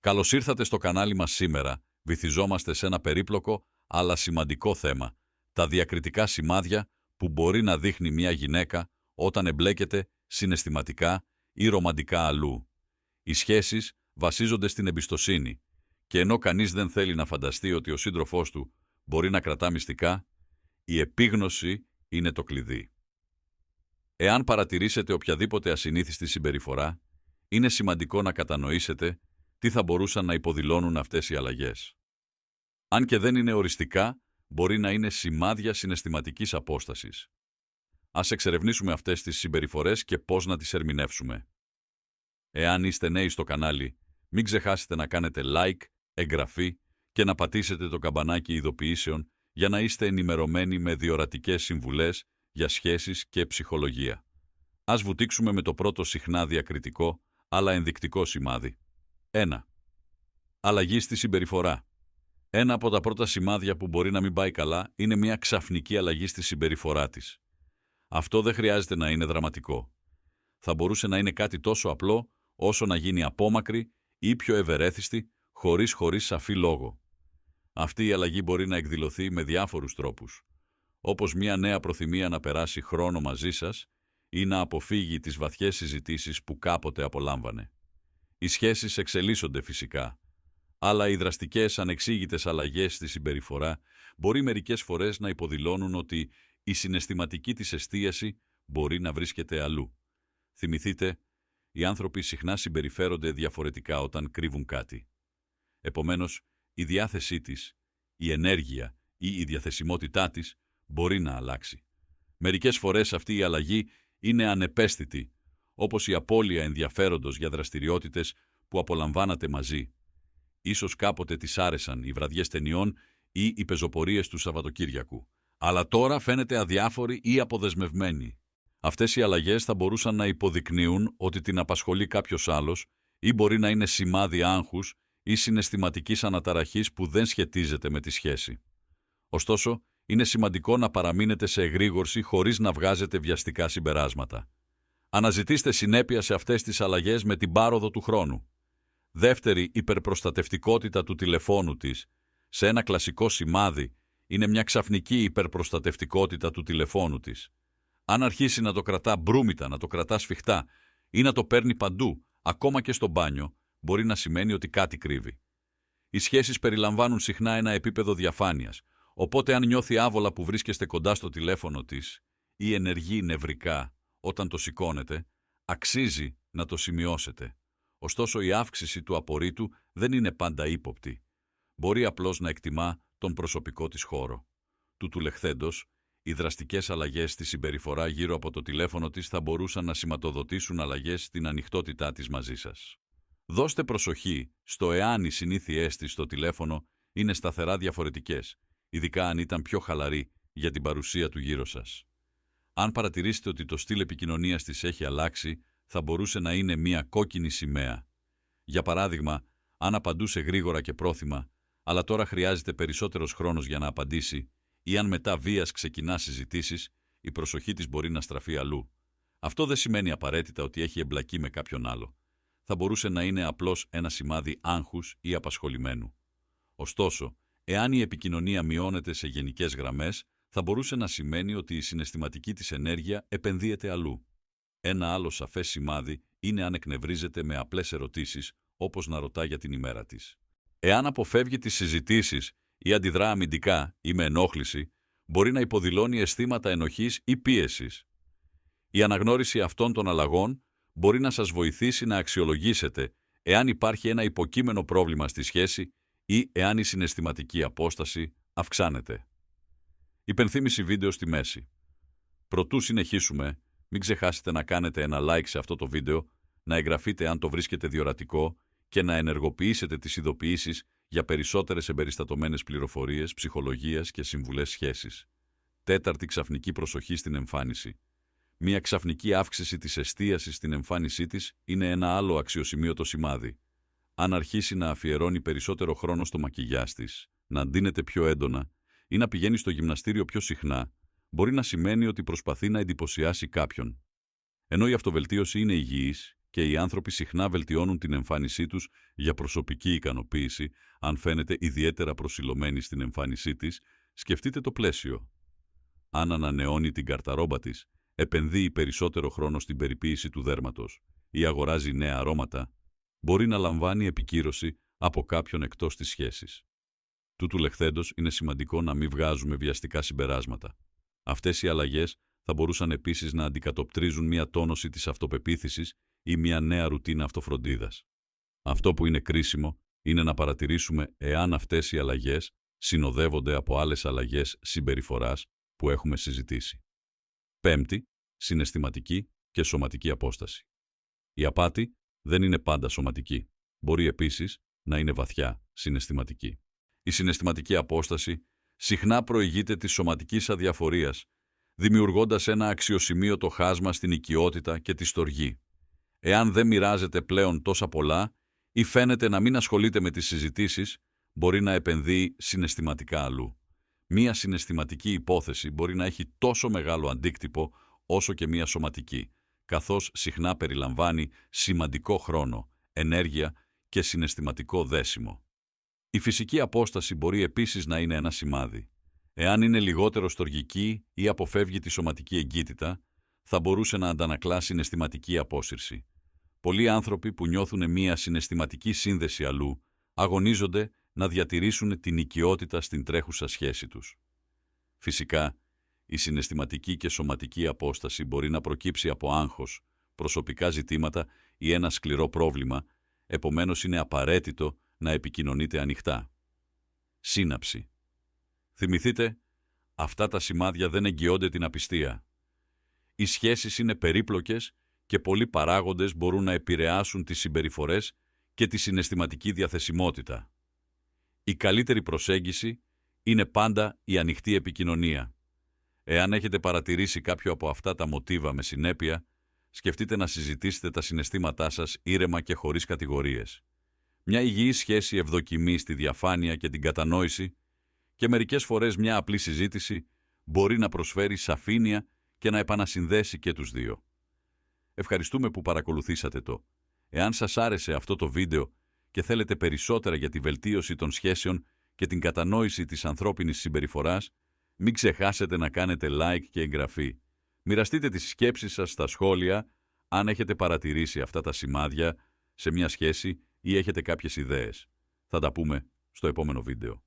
Καλώς ήρθατε στο κανάλι μας σήμερα. Βυθιζόμαστε σε ένα περίπλοκο αλλά σημαντικό θέμα. Τα διακριτικά σημάδια που μπορεί να δείχνει μια γυναίκα όταν εμπλέκεται συναισθηματικά ή ρομαντικά αλλού. Οι σχέσεις βασίζονται στην εμπιστοσύνη και ενώ κανείς δεν θέλει να φανταστεί ότι ο σύντροφός του μπορεί να κρατά μυστικά, η επίγνωση είναι το κλειδί. Εάν παρατηρήσετε οποιαδήποτε ασυνήθιστη συμπεριφορά, είναι σημαντικό να κατανοήσετε τι θα μπορούσαν να υποδηλώνουν αυτές οι αλλαγές. Αν και δεν είναι οριστικά, μπορεί να είναι σημάδια συναισθηματικής απόστασης. Ας εξερευνήσουμε αυτές τις συμπεριφορές και πώς να τις ερμηνεύσουμε. Εάν είστε νέοι στο κανάλι, μην ξεχάσετε να κάνετε like, εγγραφή και να πατήσετε το καμπανάκι ειδοποιήσεων για να είστε ενημερωμένοι με διορατικές συμβουλές για σχέσεις και ψυχολογία. Ας βουτήξουμε με το πρώτο συχνά διακριτικό, αλλά ενδεικτικό σημάδι. 1. Αλλαγή στη συμπεριφορά. Ένα από τα πρώτα σημάδια που μπορεί να μην πάει καλά είναι μια ξαφνική αλλαγή στη συμπεριφορά της. Αυτό δεν χρειάζεται να είναι δραματικό. Θα μπορούσε να είναι κάτι τόσο απλό όσο να γίνει απόμακρη ή πιο ευερέθιστη χωρίς σαφή λόγο. Αυτή η αλλαγή μπορεί να εκδηλωθεί με διάφορους τρόπους, όπως μια νέα προθυμία να περάσει χρόνο μαζί σας ή να αποφύγει τις βαθιές συζητήσεις που κάποτε απολάμβανε. Οι σχέσεις εξελίσσονται φυσικά, αλλά οι δραστικές ανεξήγητες αλλαγές στη συμπεριφορά μπορεί μερικές φορές να υποδηλώνουν ότι η συναισθηματική της εστίαση μπορεί να βρίσκεται αλλού. Θυμηθείτε, οι άνθρωποι συχνά συμπεριφέρονται διαφορετικά όταν κρύβουν κάτι. Επομένως, η διάθεσή της, η ενέργεια ή η διαθεσιμότητά της μπορεί να αλλάξει. Μερικές φορές αυτή η αλλαγή είναι ανεπαίσθητη, όπως η απώλεια ενδιαφέροντος για δραστηριότητες που απολαμβάνατε μαζί. Ίσως κάποτε της άρεσαν οι βραδιές ταινιών ή οι πεζοπορίες του Σαββατοκύριακου, αλλά τώρα φαίνεται αδιάφορη ή αποδεσμευμένη. Αυτές οι αλλαγές θα μπορούσαν να υποδεικνύουν ότι την απασχολεί κάποιος άλλος ή μπορεί να είναι σημάδι άγχους ή συναισθηματικής αναταραχής που δεν σχετίζεται με τη σχέση. Ωστόσο, είναι σημαντικό να παραμείνετε σε εγρήγορση χωρίς να βγάζετε βιαστικά συμπεράσματα. Αναζητήστε συνέπεια σε αυτές τις αλλαγές με την πάροδο του χρόνου. Δεύτερη υπερπροστατευτικότητα του τηλεφώνου της. Σε ένα κλασικό σημάδι είναι μια ξαφνική υπερπροστατευτικότητα του τηλεφώνου της. Αν αρχίσει να το κρατά μπρούμητα, να το κρατά σφιχτά ή να το παίρνει παντού, ακόμα και στο μπάνιο, μπορεί να σημαίνει ότι κάτι κρύβει. Οι σχέσεις περιλαμβάνουν συχνά ένα επίπεδο διαφάνειας, οπότε αν νιώθει άβολα που βρίσκεστε κοντά στο τηλέφωνο της ή ενεργεί νευρικά όταν το σηκώνετε, αξίζει να το σημειώσετε. Ωστόσο, η αύξηση του απορρίτου δεν είναι πάντα ύποπτη. Μπορεί απλώς να εκτιμά τον προσωπικό της χώρο. Τούτου λεχθέντος, οι δραστικές αλλαγές στη συμπεριφορά γύρω από το τηλέφωνο της θα μπορούσαν να σηματοδοτήσουν αλλαγές στην ανοιχτότητά της μαζί σας. Δώστε προσοχή στο εάν οι συνήθειές της στο τηλέφωνο είναι σταθερά διαφορετικές, ειδικά αν ήταν πιο χαλαρή για την παρουσία του γύρω σας. Αν παρατηρήσετε ότι το στυλ επικοινωνίας της έχει αλλάξει, θα μπορούσε να είναι μια κόκκινη σημαία. Για παράδειγμα, αν απαντούσε γρήγορα και πρόθυμα, αλλά τώρα χρειάζεται περισσότερος χρόνος για να απαντήσει, ή αν μετά βίας ξεκινά συζητήσεις, η προσοχή της μπορεί να στραφεί αλλού. Αυτό δεν σημαίνει απαραίτητα ότι έχει εμπλακεί με κάποιον άλλο. Θα μπορούσε να είναι απλώς ένα σημάδι άγχους ή απασχολημένου. Ωστόσο, εάν η επικοινωνία μειώνεται σε γενικές γραμμές, θα μπορούσε να σημαίνει ότι η συναισθηματική της ενέργεια επενδύεται αλλού. Ένα άλλο σαφές σημάδι είναι αν εκνευρίζεται με απλές ερωτήσεις, όπως να ρωτά για την ημέρα της. Εάν αποφεύγει τις συζητήσεις ή αντιδρά αμυντικά ή με ενόχληση, μπορεί να υποδηλώνει αισθήματα ενοχής ή πίεσης. Η αναγνώριση αυτών των αλλαγών μπορεί να σας βοηθήσει να αξιολογήσετε εάν υπάρχει ένα υποκείμενο πρόβλημα στη σχέση ή εάν η συναισθηματική απόσταση αυξάνεται. Υπενθύμηση βίντεο στη μέση. Προτού συνεχίσουμε, μην ξεχάσετε να κάνετε ένα like σε αυτό το βίντεο, να εγγραφείτε αν το βρίσκετε διορατικό και να ενεργοποιήσετε τις ειδοποιήσεις για περισσότερες εμπεριστατωμένες πληροφορίες, ψυχολογίας και συμβουλές σχέσης. Τέταρτη, ξαφνική προσοχή στην εμφάνιση. Μία ξαφνική αύξηση της εστίασης στην εμφάνισή της είναι ένα άλλο αξιοσημείωτο σημάδι. Αν αρχίσει να αφιερώνει περισσότερο χρόνο στο μακιγιάζ της, να ντύνεται πιο έντονα ή να πηγαίνει στο γυμναστήριο πιο συχνά, μπορεί να σημαίνει ότι προσπαθεί να εντυπωσιάσει κάποιον. Ενώ η αυτοβελτίωση είναι υγιής, και οι άνθρωποι συχνά βελτιώνουν την εμφάνισή τους για προσωπική ικανοποίηση. Αν φαίνεται ιδιαίτερα προσιλωμένη στην εμφάνισή της, σκεφτείτε το πλαίσιο. Αν ανανεώνει την καρταρόμπα της, επενδύει περισσότερο χρόνο στην περιποίηση του δέρματος ή αγοράζει νέα αρώματα, μπορεί να λαμβάνει επικύρωση από κάποιον εκτός της σχέσης. Τούτου λεχθέντος είναι σημαντικό να μην βγάζουμε βιαστικά συμπεράσματα. Αυτές οι αλλαγές θα μπορούσαν επίσης να αντικατοπτρίζουν μια τόνωση της αυτοπεποίθησης ή μια νέα ρουτίνα αυτοφροντίδας. Αυτό που είναι κρίσιμο είναι να παρατηρήσουμε εάν αυτές οι αλλαγές συνοδεύονται από άλλες αλλαγές συμπεριφοράς που έχουμε συζητήσει. Πέμπτη, συναισθηματική και σωματική απόσταση. Η απάτη δεν είναι πάντα σωματική. Μπορεί επίσης να είναι βαθιά συναισθηματική. Η συναισθηματική απόσταση συχνά προηγείται της σωματικής αδιαφορίας, δημιουργώντας ένα αξιοσημείωτο χάσμα στην οικειότητα και τη στοργή. Εάν δεν μοιράζεται πλέον τόσα πολλά ή φαίνεται να μην ασχολείται με τις συζητήσεις, μπορεί να επενδύει συναισθηματικά αλλού. Μία συναισθηματική υπόθεση μπορεί να έχει τόσο μεγάλο αντίκτυπο όσο και μία σωματική, καθώς συχνά περιλαμβάνει σημαντικό χρόνο, ενέργεια και συναισθηματικό δέσιμο. Η φυσική απόσταση μπορεί επίσης να είναι ένα σημάδι. Εάν είναι λιγότερο στοργική ή αποφεύγει τη σωματική εγκύτητα, θα μπορούσε να αντανακλά συναισθηματική απόσυρση. Πολλοί άνθρωποι που νιώθουν μία συναισθηματική σύνδεση αλλού, αγωνίζονται να διατηρήσουν την οικειότητα στην τρέχουσα σχέση τους. Φυσικά, η συναισθηματική και σωματική απόσταση μπορεί να προκύψει από άγχος, προσωπικά ζητήματα ή ένα σκληρό πρόβλημα, επομένως είναι απαραίτητο να επικοινωνείτε ανοιχτά. Σύναψη. Θυμηθείτε, αυτά τα σημάδια δεν εγγυώνται την απιστία. Οι σχέσεις είναι περίπλοκες και πολλοί παράγοντες μπορούν να επηρεάσουν τις συμπεριφορές και τη συναισθηματική διαθεσιμότητα. Η καλύτερη προσέγγιση είναι πάντα η ανοιχτή επικοινωνία. Εάν έχετε παρατηρήσει κάποιο από αυτά τα μοτίβα με συνέπεια, σκεφτείτε να συζητήσετε τα συναισθήματά σας ήρεμα και χωρίς κατηγορίες. Μια υγιή σχέση ευδοκιμεί στη διαφάνεια και την κατανόηση και μερικές φορές μια απλή συζήτηση μπορεί να προσφέρει σαφήνεια και να επανασυνδέσει και τους δύο. Ευχαριστούμε που παρακολουθήσατε το. Εάν σας άρεσε αυτό το βίντεο και θέλετε περισσότερα για τη βελτίωση των σχέσεων και την κατανόηση της ανθρώπινης συμπεριφοράς, μην ξεχάσετε να κάνετε like και εγγραφή. Μοιραστείτε τις σκέψεις σας στα σχόλια αν έχετε παρατηρήσει αυτά τα σημάδια σε μια σχέση ή έχετε κάποιες ιδέες. Θα τα πούμε στο επόμενο βίντεο.